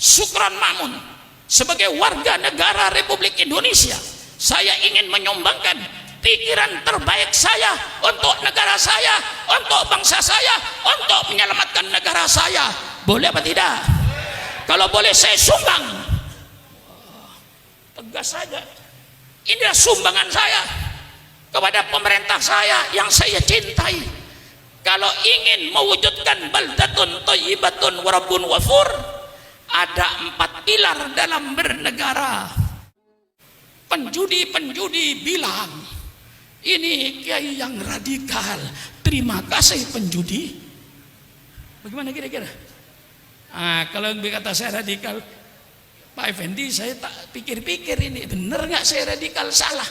Syukran Ma'mun, sebagai warga negara Republik Indonesia, saya ingin menyumbangkan pikiran terbaik saya untuk negara saya, untuk bangsa saya, untuk menyelamatkan negara saya. Boleh apa tidak? Kalau boleh saya sumbang. Tegas saja. Inilah sumbangan saya kepada pemerintah saya yang saya cintai. Kalau ingin mewujudkan baldatun thayyibatun wa rabbun ghafur, ada 4 pilar dalam bernegara. Penjudi-penjudi bilang, ini kiai yang radikal. Terima kasih penjudi. Bagaimana kira-kira? Kalau berkata saya radikal, Pak Effendi, saya tak pikir-pikir ini benar nggak saya radikal, salah.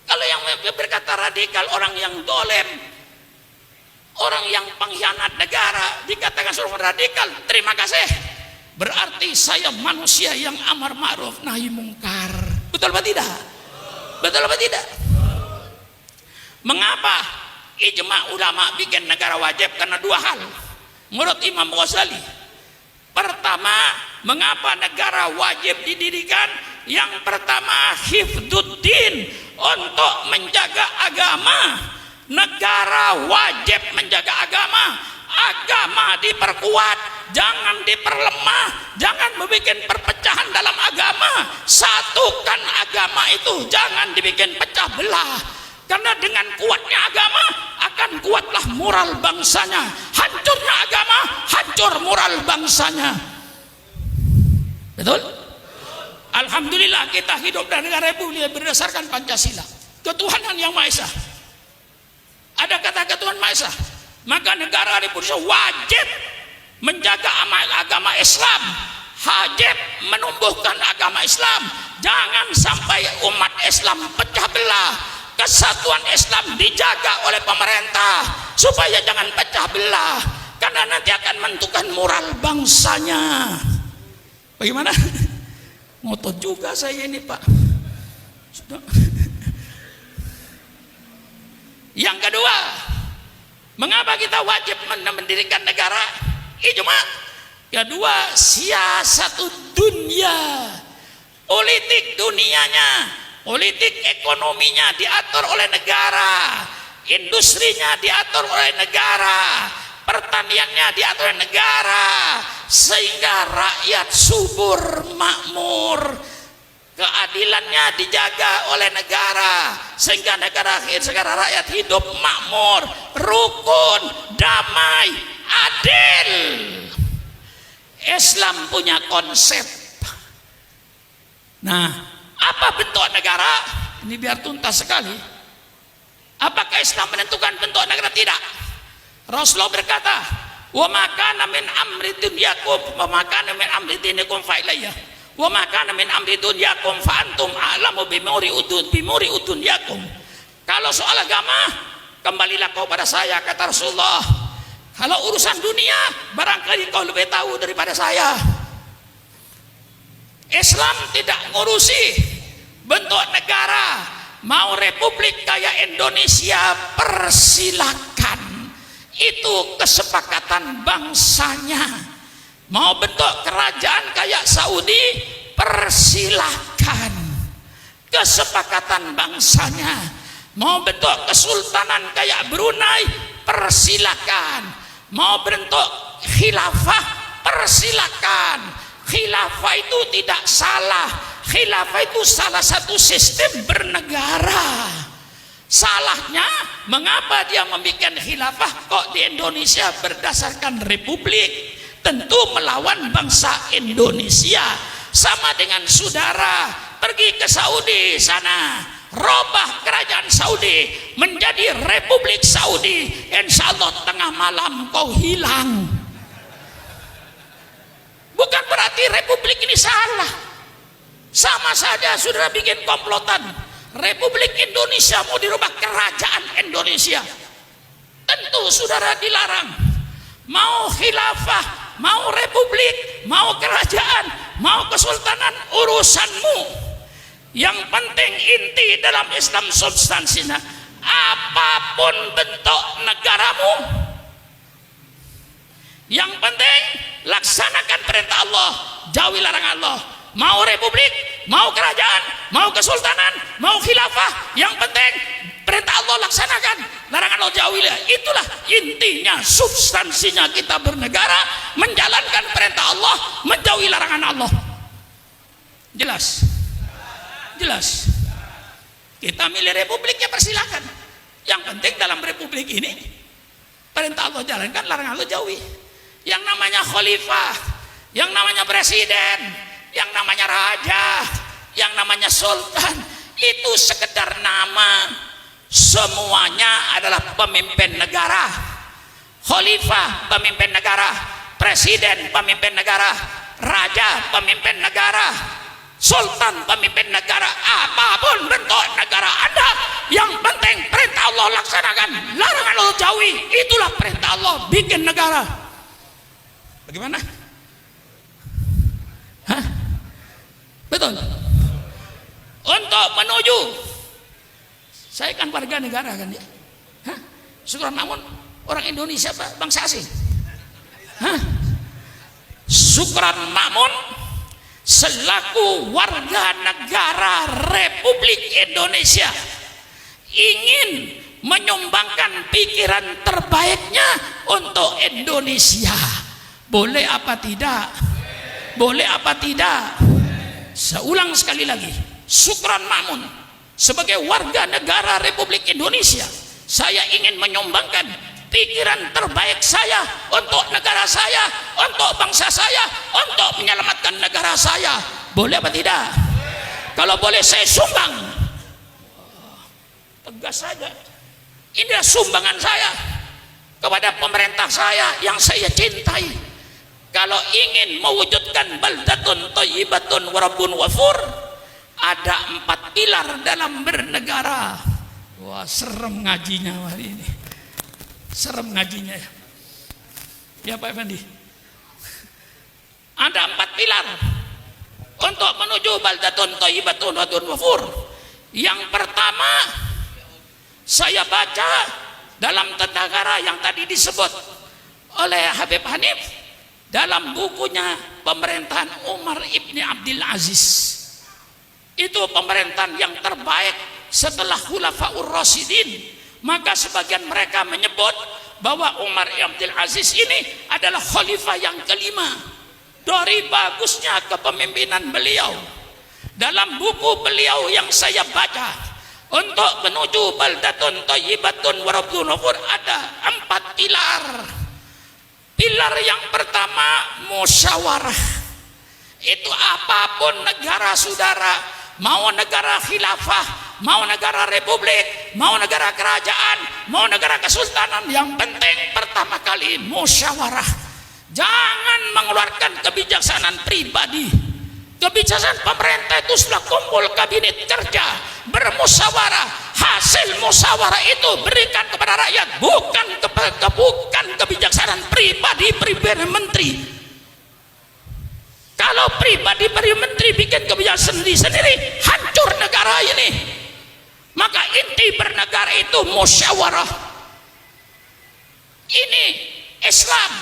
Kalau yang berkata radikal orang yang dolem, orang yang pengkhianat negara, dikatakan seorang radikal, terima kasih. Berarti saya manusia yang amar ma'ruf nahi mungkar. Betul apa tidak? Betul apa tidak? Mengapa ijma ulama bikin negara wajib? Karena 2 hal menurut Imam Ghazali. Pertama, mengapa negara wajib didirikan? Yang pertama, hifdzuddin, untuk menjaga agama. Negara wajib menjaga agama. Agama diperkuat, jangan diperlemah, jangan membuat perpecahan dalam agama. Satukan agama itu, jangan dibikin pecah belah. Karena dengan kuatnya agama akan kuatlah moral bangsanya. Hancurnya agama, hancur moral bangsanya. Betul? Alhamdulillah kita hidup dalam negara republik berdasarkan Pancasila, ketuhanan yang Maha Esa. Ada kata ketuhanan Maha Esa, maka negara republik wajib menjaga agama Islam, wajib menumbuhkan agama Islam. Jangan sampai umat Islam pecah belah. Kesatuan Islam dijaga oleh pemerintah supaya jangan pecah belah, karena nanti akan menentukan moral bangsanya. Bagaimana? Ngotot juga saya ini, Pak. Sudah. Yang kedua, mengapa kita wajib mendirikan negara? Ijma. Kedua, siasatu dunia, politik dunianya, politik ekonominya diatur oleh negara, industrinya diatur oleh negara, pertaniannya diatur oleh negara, sehingga rakyat subur makmur, keadilannya dijaga oleh negara, sehingga segala rakyat hidup makmur, rukun, damai, adil. Islam punya konsep. Nah, apa bentuk negara? Ini biar tuntas sekali. Apakah Islam menentukan bentuk negara? Tidak. Rasulullah berkata, wa ma kana min amri dunyakum wa ma kana min amri dinikum fa ilayya wa ma kana min amri dunyakum fa antum a'lamu bimuri udunyakum. Kalau soal agama, kembalilah kau pada saya, kata Rasulullah. Kalau urusan dunia, barangkali kau lebih tahu daripada saya. Islam tidak ngurusi bentuk negara. Mau republik kayak Indonesia, persilakan. Itu kesepakatan bangsanya. Mau bentuk kerajaan kayak Saudi, persilakan. Kesepakatan bangsanya. Mau bentuk kesultanan kayak Brunei, persilakan. Mau bentuk khilafah, persilakan. Khilafah itu tidak salah. Khilafah itu salah satu sistem bernegara. Salahnya, mengapa dia membuat khilafah kok di Indonesia berdasarkan republik? Tentu melawan bangsa Indonesia. Sama dengan saudara pergi ke Saudi sana, robah kerajaan Saudi menjadi Republik Saudi, insya Allah tengah malam kau hilang. Bukan berarti republik ini salah. Sama saja saudara bikin komplotan. Republik Indonesia mau dirubah kerajaan Indonesia, tentu saudara dilarang. Mau khilafah, mau republik, mau kerajaan, mau kesultanan, urusanmu. Yang penting inti dalam Islam substansinya, apapun bentuk negaramu, yang penting laksanakan perintah Allah, jauhi larangan Allah. Mau republik, mau kerajaan, mau kesultanan, mau khilafah, yang penting perintah Allah laksanakan, larangan Allah jauhilah. Itulah intinya, substansinya kita bernegara, menjalankan perintah Allah, menjauhi larangan Allah. Jelas? Jelas. Kita milih republik ya persilakan. Yang penting dalam republik ini perintah Allah jalankan, larangan Allah jauhi. Yang namanya khalifah, yang namanya presiden, yang namanya raja, yang namanya sultan, itu sekedar nama. Semuanya adalah pemimpin negara. Khalifah pemimpin negara, presiden pemimpin negara, raja pemimpin negara, sultan pemimpin negara. Apapun bentuk negara Anda, yang penting perintah Allah laksanakan, larangan Allah jauhi. Itulah perintah Allah bikin negara. Bagaimana? Hah? Betul. Untuk menuju, saya kan warga negara kan ya. Hah? Syukuran namun orang Indonesia bangsa asing. Hah? Syukuran Makmun selaku warga negara Republik Indonesia ingin menyumbangkan pikiran terbaiknya untuk Indonesia. Boleh apa tidak? Boleh apa tidak? Saya ulang sekali lagi, Syukuran Makmun sebagai warga negara Republik Indonesia, saya ingin menyumbangkan pikiran terbaik saya untuk negara saya, untuk bangsa saya, untuk menyelamatkan negara saya. Boleh apa tidak? Kalau boleh saya sumbang. Tegas saja. Inilah sumbangan saya kepada pemerintah saya yang saya cintai. Kalau ingin mewujudkan baldatun thayyibatun wa rabbun ghafur, ada 4 pilar dalam bernegara. Wah, serem ngajinya hari ini. Serem ngajinya. Ya Pak Effendi. Ada 4 pilar untuk menuju baldatun thayyibatun wa rabbun ghafur. Yang pertama, saya baca dalam tata negara yang tadi disebut oleh Habib Hanif dalam bukunya pemerintahan Umar ibni Abdul Aziz. Itu pemerintahan yang terbaik setelah Khulafaur Rasyidin. Maka sebagian mereka menyebut bahwa Umar ibn Abdul Aziz ini adalah khalifah yang kelima. Dari bagusnya kepemimpinan beliau, dalam buku beliau yang saya baca, untuk menuju baldatun thayyibatun wa rabbun ghafur ada 4 pilar. Pilar yang pertama, musyawarah. Itu apapun negara saudara, mau negara khilafah, mau negara republik, mau negara kerajaan, mau negara kesultanan, yang penting pertama kali musyawarah. Jangan mengeluarkan kebijaksanaan pribadi. Kebijaksanaan pemerintah itu setelah kumpul kabinet kerja, bermusyawarah. Hasil musyawarah itu berikan kepada rakyat, bukan kebijaksanaan pribadi menteri. Kalau pribadi menteri bikin kebijaksanaan sendiri, hancur negara ini. Maka inti bernegara itu musyawarah. Ini Islam.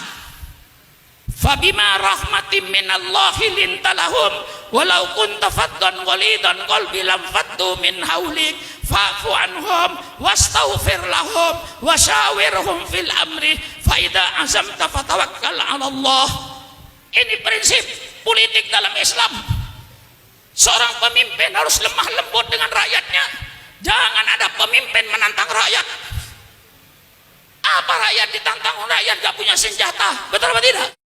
Fabima rahmatin minallahi lintalahum walau kunta faddan ghalidan qalbi lam faddu min haulik fa'fu anhum wastaghfir lahum wasyawirhum fil amri fa idza azamta fatawakkal 'ala Allah. Ini prinsip politik dalam Islam. Seorang pemimpin harus lemah lembut dengan rakyatnya. Jangan ada pemimpin menantang rakyat. Apa rakyat ditantang rakyat gak punya senjata? Betul apa tidak?